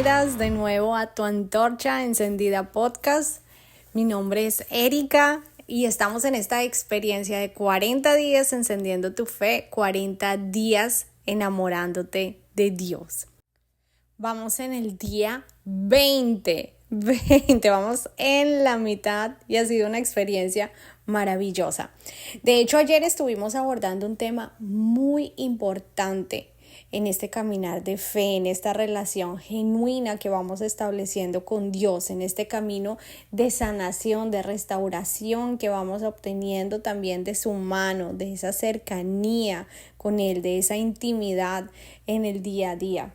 bienvenidas de nuevo a Tu Antorcha Encendida Podcast. Mi nombre es Erika y estamos en esta experiencia de 40 días encendiendo tu fe, 40 días enamorándote de Dios. Vamos en el día 20, vamos en la mitad y ha sido una experiencia maravillosa. De hecho, ayer estuvimos abordando un tema muy importante en este caminar de fe, en esta relación genuina que vamos estableciendo con Dios, en este camino de sanación, de restauración que vamos obteniendo también de su mano, de esa cercanía con Él, de esa intimidad en el día a día.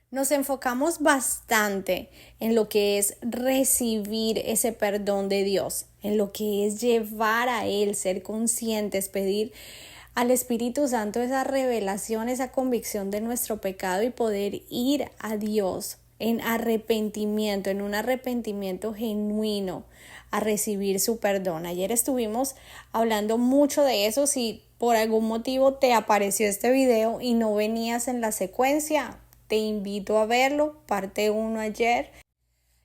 Nos enfocamos bastante en lo que es recibir ese perdón de Dios, en lo que es llevar a Él, ser conscientes, pedir al Espíritu Santo esa revelación, esa convicción de nuestro pecado y poder ir a Dios en arrepentimiento, en un arrepentimiento genuino, a recibir su perdón. Ayer estuvimos hablando mucho de eso. Si por algún motivo te apareció este video y no venías en la secuencia, te invito a verlo, parte 1 ayer.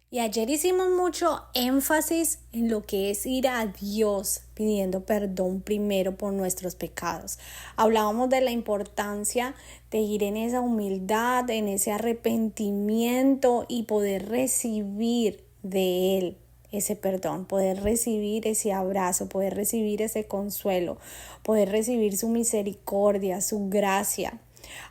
Y ayer hicimos mucho énfasis en lo que es ir a Dios pidiendo perdón primero por nuestros pecados. Hablábamos de la importancia de ir en esa humildad, en ese arrepentimiento y poder recibir de Él ese perdón, poder recibir ese abrazo, poder recibir ese consuelo, poder recibir su misericordia, su gracia.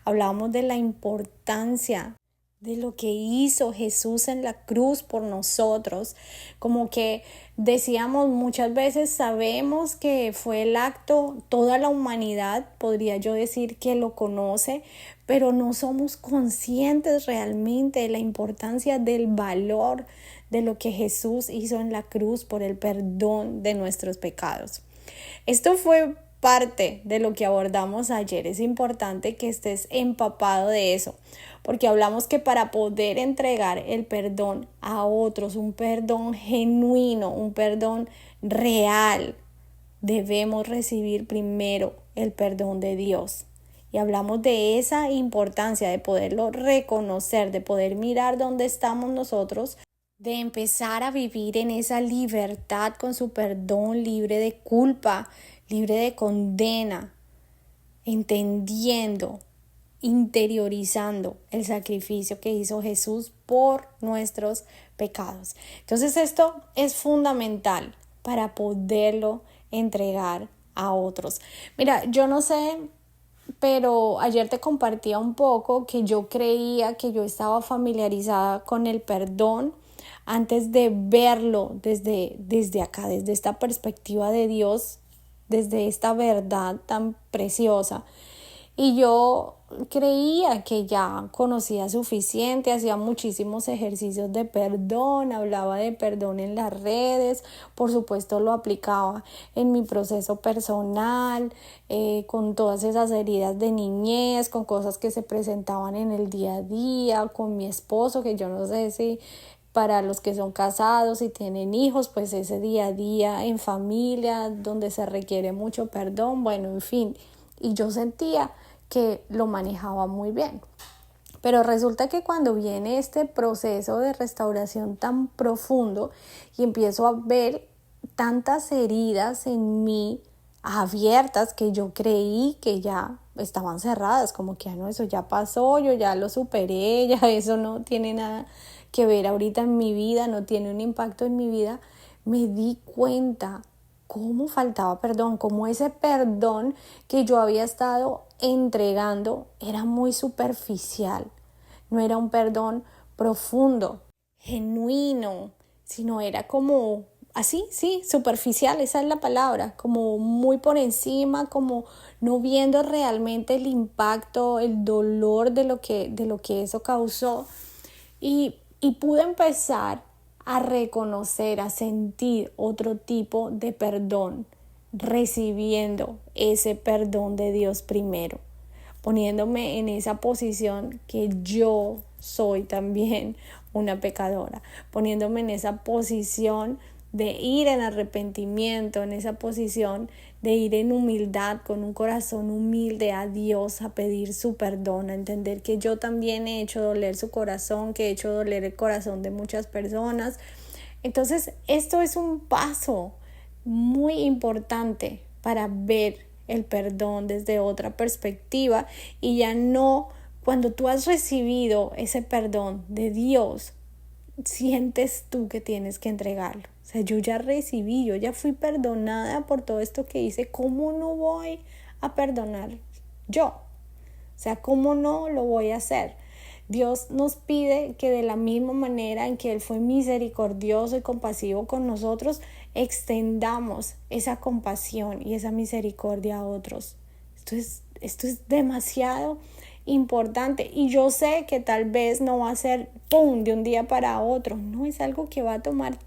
Hablábamos de la importancia de lo que hizo Jesús en la cruz por nosotros, como que decíamos muchas veces, sabemos que fue el acto, toda la humanidad podría yo decir que lo conoce, pero no somos conscientes realmente de la importancia del valor de lo que Jesús hizo en la cruz por el perdón de nuestros pecados. Esto fue parte de lo que abordamos ayer. Es importante que estés empapado de eso, porque hablamos que para poder entregar el perdón a otros, un perdón genuino, un perdón real, debemos recibir primero el perdón de Dios. Y hablamos de esa importancia de poderlo reconocer, de poder mirar dónde estamos nosotros, de empezar a vivir en esa libertad con su perdón, libre de culpa, libre de condena, entendiendo, interiorizando el sacrificio que hizo Jesús por nuestros pecados. Entonces esto es fundamental para poderlo entregar a otros. Mira, yo no sé, pero ayer te compartía un poco que yo creía que yo estaba familiarizada con el perdón antes de verlo desde acá, desde esta perspectiva de Dios, desde esta verdad tan preciosa. Y yo creía que ya conocía suficiente, hacía muchísimos ejercicios de perdón, hablaba de perdón en las redes, por supuesto lo aplicaba en mi proceso personal, con todas esas heridas de niñez, con cosas que se presentaban en el día a día, con mi esposo, que yo no sé si para los que son casados y tienen hijos, pues ese día a día en familia donde se requiere mucho perdón, bueno, en fin, y yo sentía que lo manejaba muy bien. Pero resulta que cuando viene este proceso de restauración tan profundo y empiezo a ver tantas heridas en mí abiertas que yo creí que ya estaban cerradas, como que no, eso ya pasó, yo ya lo superé, ya eso no tiene nada que ver ahorita en mi vida, no tiene un impacto en mi vida, me di cuenta cómo faltaba perdón, cómo ese perdón que yo había estado entregando era muy superficial, no era un perdón profundo, genuino, sino era como así, sí, superficial, esa es la palabra, como muy por encima, como no viendo realmente el impacto, el dolor de lo que eso causó. Y pude empezar a reconocer, a sentir otro tipo de perdón, recibiendo ese perdón de Dios primero, poniéndome en esa posición que yo soy también una pecadora, poniéndome en esa posición de ir en arrepentimiento, en esa posición de ir en humildad, con un corazón humilde a Dios, a pedir su perdón, a entender que yo también he hecho doler su corazón, que he hecho doler el corazón de muchas personas. Entonces, esto es un paso muy importante para ver el perdón desde otra perspectiva y ya no, cuando tú has recibido ese perdón de Dios, sientes tú que tienes que entregarlo. O sea, yo ya recibí, yo ya fui perdonada por todo esto que hice. ¿Cómo no voy a perdonar yo? O sea, ¿cómo no lo voy a hacer? Dios nos pide que de la misma manera en que Él fue misericordioso y compasivo con nosotros, extendamos esa compasión y esa misericordia a otros. Esto es demasiado importante y yo sé que tal vez no va a ser ¡pum! De un día para otro, no, es algo que va a tomar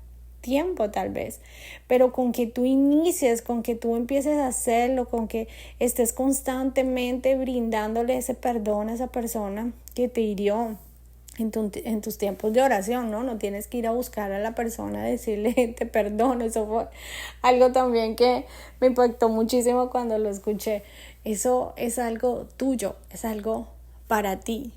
tiempo tal vez, pero con que tú inicies, con que tú empieces a hacerlo, con que estés constantemente brindándole ese perdón a esa persona que te hirió en tus tiempos de oración, ¿no? No tienes que ir a buscar a la persona, decirle te perdono. Eso fue algo también que me impactó muchísimo cuando lo escuché. Eso es algo tuyo, es algo para ti.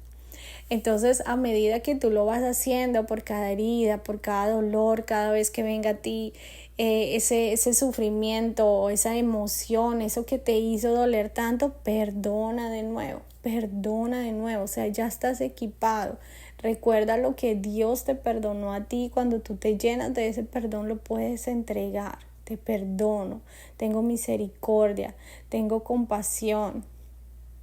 Entonces, a medida que tú lo vas haciendo por cada herida, por cada dolor, cada vez que venga a ti ese sufrimiento o esa emoción, eso que te hizo doler tanto, perdona de nuevo, o sea, ya estás equipado. Recuerda lo que Dios te perdonó a ti. Cuando tú te llenas de ese perdón, lo puedes entregar. Te perdono, tengo misericordia, tengo compasión.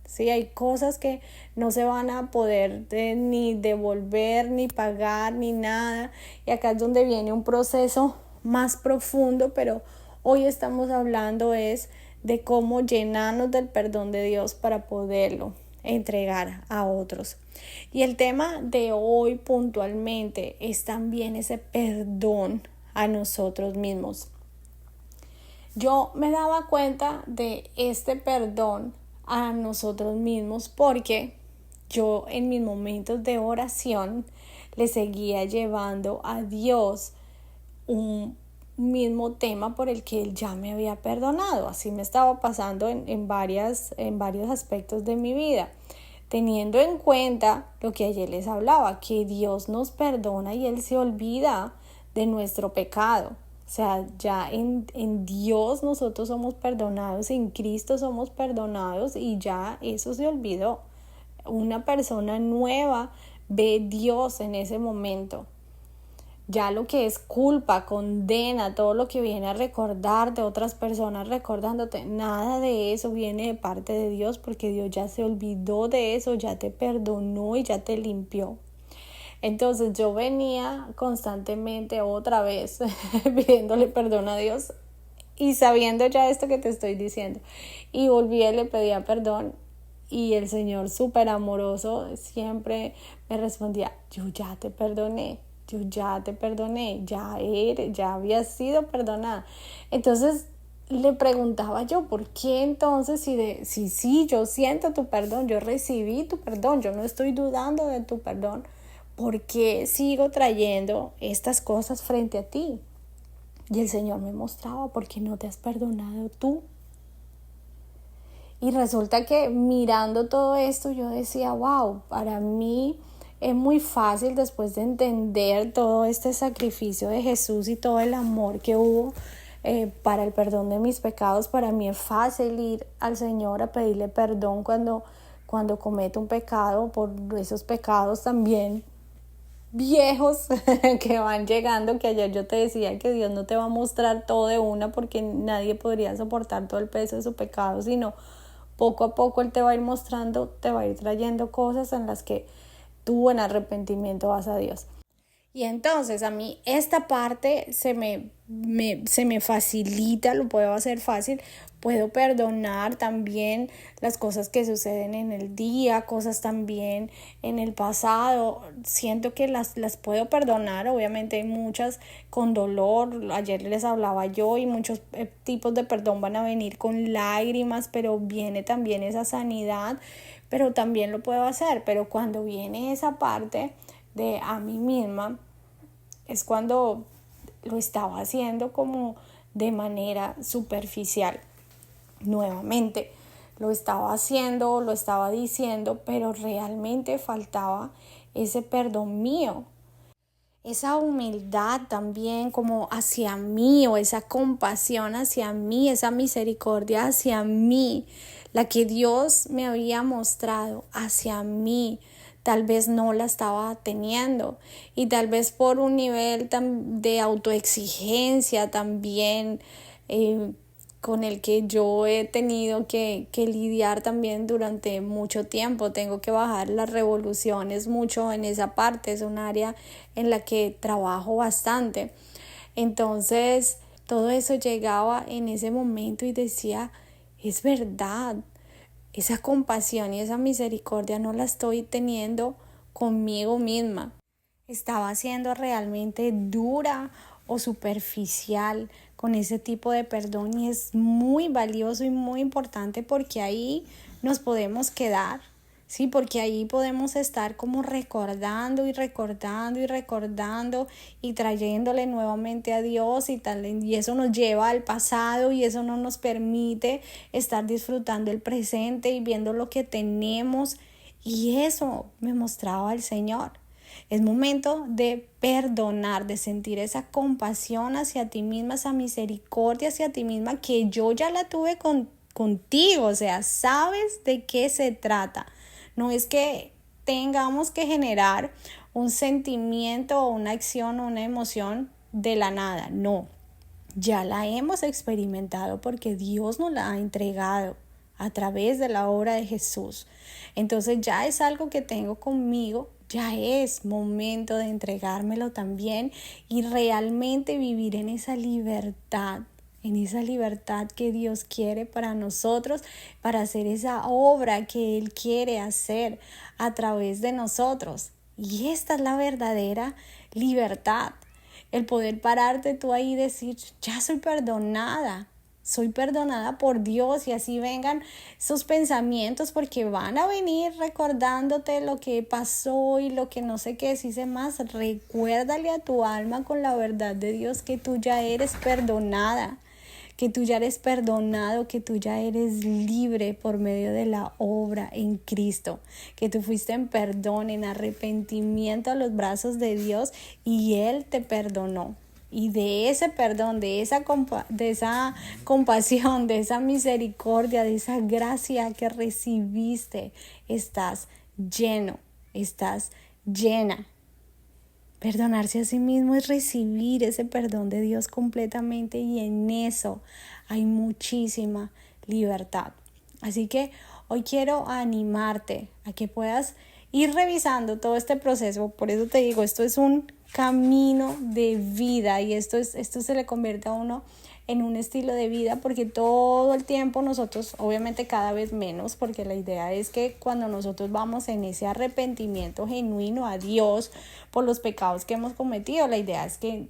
Sí, hay cosas que no se van a poder ni devolver, ni pagar, ni nada. Y acá es donde viene un proceso más profundo, pero hoy estamos hablando es de cómo llenarnos del perdón de Dios para poderlo entregar a otros. Y el tema de hoy puntualmente es también ese perdón a nosotros mismos. Yo me daba cuenta de este perdón a nosotros mismos porque yo en mis momentos de oración le seguía llevando a Dios un mismo tema por el que Él ya me había perdonado. Así me estaba pasando en varios aspectos de mi vida, teniendo en cuenta lo que ayer les hablaba, que Dios nos perdona y Él se olvida de nuestro pecado. O sea, ya en Dios nosotros somos perdonados, en Cristo somos perdonados y ya eso se olvidó. Una persona nueva ve Dios en ese momento. Ya lo que es culpa, condena, todo lo que viene a recordar de otras personas recordándote, nada de eso viene de parte de Dios porque Dios ya se olvidó de eso, ya te perdonó y ya te limpió. Entonces yo venía constantemente otra vez pidiéndole perdón a Dios y sabiendo ya esto que te estoy diciendo. Y volví y le pedía perdón y el Señor súper amoroso siempre me respondía, yo ya te perdoné, ya había sido perdonada. Entonces le preguntaba yo, ¿por qué entonces si yo siento tu perdón, yo recibí tu perdón, yo no estoy dudando de tu perdón? ¿Por qué sigo trayendo estas cosas frente a ti? Y el Señor me mostraba, ¿por qué no te has perdonado tú? Y resulta que mirando todo esto yo decía, wow, para mí es muy fácil después de entender todo este sacrificio de Jesús y todo el amor que hubo para el perdón de mis pecados. Para mí es fácil ir al Señor a pedirle perdón cuando cometo un pecado, por esos pecados también viejos que van llegando, que ayer yo te decía que Dios no te va a mostrar todo de una porque nadie podría soportar todo el peso de su pecado, sino poco a poco Él te va a ir mostrando, te va a ir trayendo cosas en las que tú en arrepentimiento vas a Dios. Y entonces a mí esta parte se me facilita, lo puedo hacer fácil, puedo perdonar también las cosas que suceden en el día, cosas también en el pasado, siento que las puedo perdonar, obviamente hay muchas con dolor, ayer les hablaba yo y muchos tipos de perdón van a venir con lágrimas, pero viene también esa sanidad, pero también lo puedo hacer, pero cuando viene esa parte de a mí misma, es cuando lo estaba haciendo como de manera superficial. Nuevamente, lo estaba haciendo, lo estaba diciendo, pero realmente faltaba ese perdón mío, esa humildad también como hacia mí, o esa compasión hacia mí, esa misericordia hacia mí, la que Dios me había mostrado hacia mí. Tal vez no la estaba teniendo, y tal vez por un nivel de autoexigencia también, con el que yo he tenido que lidiar también durante mucho tiempo. Tengo que bajar las revoluciones mucho en esa parte, es un área en la que trabajo bastante. Entonces, todo eso llegaba en ese momento y decía, es verdad, esa compasión y esa misericordia no la estoy teniendo conmigo misma. Estaba siendo realmente dura o superficial con ese tipo de perdón, y es muy valioso y muy importante porque ahí nos podemos quedar, sí, porque ahí podemos estar como recordando y recordando y recordando y trayéndole nuevamente a Dios y tal, y eso nos lleva al pasado y eso no nos permite estar disfrutando el presente y viendo lo que tenemos, y eso me mostraba el Señor. Es momento de perdonar, de sentir esa compasión hacia ti misma, esa misericordia hacia ti misma que yo ya la tuve contigo. O sea, sabes de qué se trata. No es que tengamos que generar un sentimiento o una acción o una emoción de la nada. No, ya la hemos experimentado porque Dios nos la ha entregado a través de la obra de Jesús. Entonces ya es algo que tengo conmigo, ya es momento de entregármelo también y realmente vivir en esa libertad que Dios quiere para nosotros, para hacer esa obra que Él quiere hacer a través de nosotros. Y esta es la verdadera libertad. El poder pararte tú ahí y decir, ya soy perdonada por Dios, y así vengan esos pensamientos, porque van a venir recordándote lo que pasó y lo que no sé qué dice más. Recuérdale a tu alma con la verdad de Dios que tú ya eres perdonada, que tú ya eres perdonado, que tú ya eres libre por medio de la obra en Cristo, que tú fuiste en perdón, en arrepentimiento a los brazos de Dios, y Él te perdonó. Y de ese perdón, de esa compasión, de esa misericordia, de esa gracia que recibiste, estás lleno, estás llena. Perdonarse a sí mismo es recibir ese perdón de Dios completamente, y en eso hay muchísima libertad. Así que hoy quiero animarte a que puedas ir revisando todo este proceso. Por eso te digo, esto es un camino de vida, y esto se le convierte a uno en un estilo de vida, porque todo el tiempo nosotros, obviamente cada vez menos, porque la idea es que cuando nosotros vamos en ese arrepentimiento genuino a Dios por los pecados que hemos cometido, la idea es que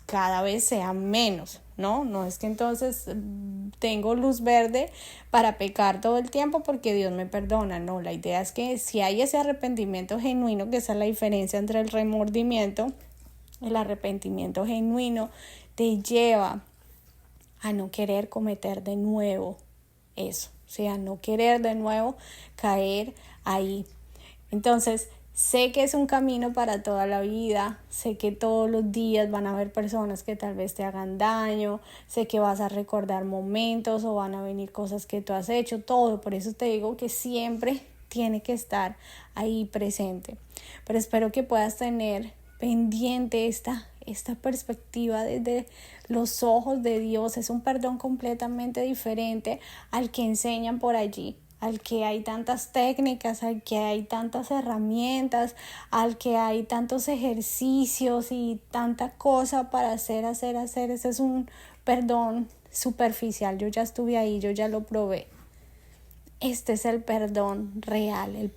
cada vez sea menos, ¿no? No es que entonces tengo luz verde para pecar todo el tiempo porque Dios me perdona. No, la idea es que si hay ese arrepentimiento genuino, que esa es la diferencia entre el remordimiento, el arrepentimiento genuino te lleva a no querer cometer de nuevo eso, o sea, no querer de nuevo caer ahí. Entonces, sé que es un camino para toda la vida, sé que todos los días van a haber personas que tal vez te hagan daño, sé que vas a recordar momentos o van a venir cosas que tú has hecho, todo. Por eso te digo que siempre tiene que estar ahí presente. Pero espero que puedas tener pendiente esta perspectiva desde los ojos de Dios. Es un perdón completamente diferente al que enseñan por allí, al que hay tantas técnicas, al que hay tantas herramientas, al que hay tantos ejercicios y tanta cosa para hacer. Ese es un perdón superficial. Yo ya estuve ahí, yo ya lo probé. Este es el perdón real, el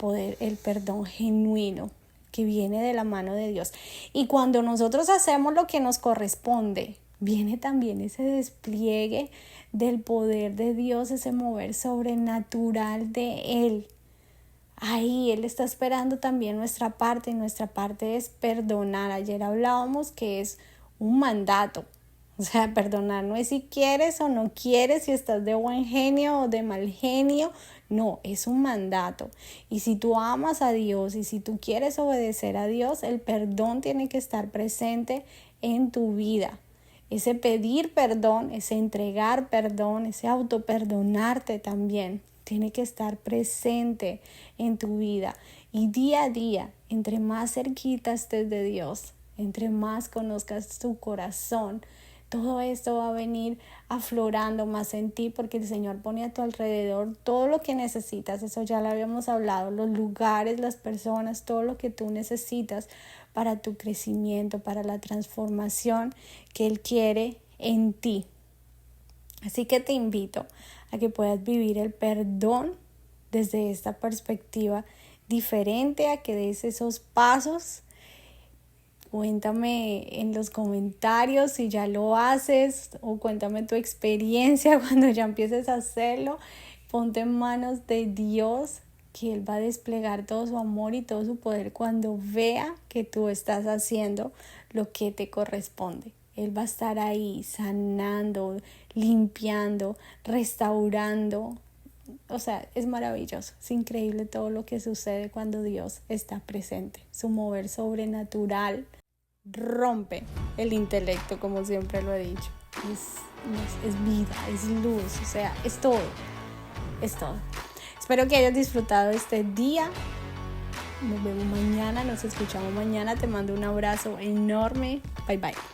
perdón genuino, que viene de la mano de Dios. Y cuando nosotros hacemos lo que nos corresponde, viene también ese despliegue del poder de Dios, ese mover sobrenatural de Él. Ahí Él está esperando también nuestra parte, y nuestra parte es perdonar. Ayer hablábamos que es un mandato. O sea, perdonar no es si quieres o no quieres, si estás de buen genio o de mal genio. No, es un mandato. Y si tú amas a Dios y si tú quieres obedecer a Dios, el perdón tiene que estar presente en tu vida. Ese pedir perdón, ese entregar perdón, ese autoperdonarte también tiene que estar presente en tu vida. Y día a día, entre más cerquita estés de Dios, entre más conozcas su corazón, todo esto va a venir aflorando más en ti porque el Señor pone a tu alrededor todo lo que necesitas. Eso ya lo habíamos hablado, los lugares, las personas, todo lo que tú necesitas para tu crecimiento, para la transformación que Él quiere en ti. Así que te invito a que puedas vivir el perdón desde esta perspectiva diferente, a que des esos pasos. Cuéntame en los comentarios si ya lo haces o cuéntame tu experiencia cuando ya empieces a hacerlo. Ponte en manos de Dios, que Él va a desplegar todo su amor y todo su poder cuando vea que tú estás haciendo lo que te corresponde. Él va a estar ahí sanando, limpiando, restaurando. O sea, es maravilloso, es increíble todo lo que sucede cuando Dios está presente. Su mover sobrenatural rompe el intelecto, como siempre lo he dicho. Es vida, es luz, o sea, es todo, es todo. Espero que hayas disfrutado este día. Nos vemos mañana, nos escuchamos mañana. Te mando un abrazo enorme. Bye bye.